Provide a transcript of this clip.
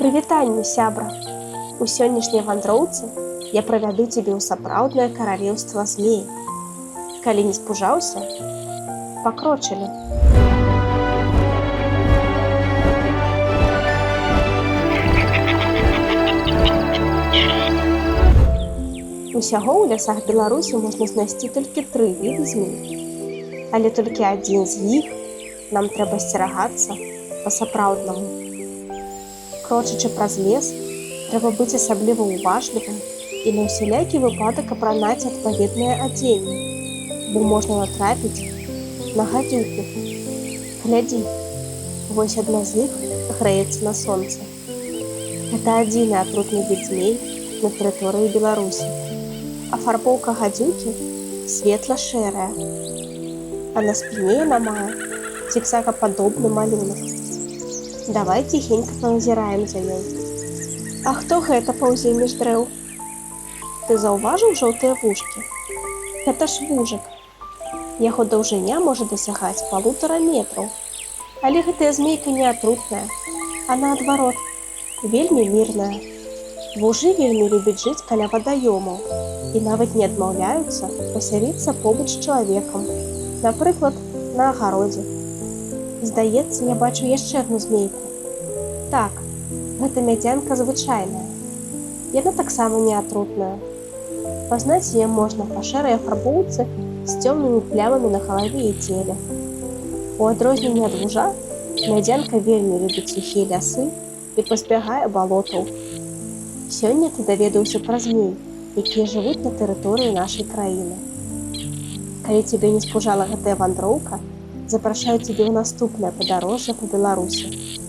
Прывітанне, сябра! У сённяшняй вандроўцы я правяду цябе ў сапраўднае каралеўства змей. Калі не спужаўся, пакрочылі. Усяго ў лясах Беларусі можна знайсці толькі 3 віды змей. Але толькі адзін з іх нам трэба асцерагацца па-сапраўднаму. Крочачы праз лес, трэба быць асабліва уважлівым і на ўсялякі выпадак апранаць адпаведнае адзенне, бо можна натрапіць на гадзюку. Глядзі, вось адна з іх грэецца на сонцы. Гэта адзіны атрутны від змей на тэрыторыі Беларусі. Афарбоўка гадзюкі светла-шэрая, а на спіне яна мае зігзагападобны малюнак. Давай ціхенька паназіраем за ёй. А хто гэта паўзе між дрэў? Ты заўважыў жоўтыя вушкі? Гэта ж вужык. Яго даўжыня можа дасягаць 1,5 метраў. Але гэтая змейка не атрутная, а наадварот, вельмі мірная. Вужы вельмі любяць жыць каля вадаёмаў і нават не адмаўляюцца пасяліцца побач з чалавекам, напрыклад, на агародзе. Здаецца, я бачу яшчэ адну змейку. Так, гэта мядзянка звычайная. Яна таксама не атрутная. Пазнаць яе можна па шэрай афарбоўцы з цёмнымі плямамі на галаве і целе. У адрозненне ад вужа, мядзянка вельмі любіць сухія лясы і пазбягае балотаў. Сёння ты даведаўся пра змей, якія жывуць на тэрыторыі нашай краіны. Калі цябе не спужала гэтая вандроўка, запрашаю цябе ў наступнае падарожжа па Беларусі.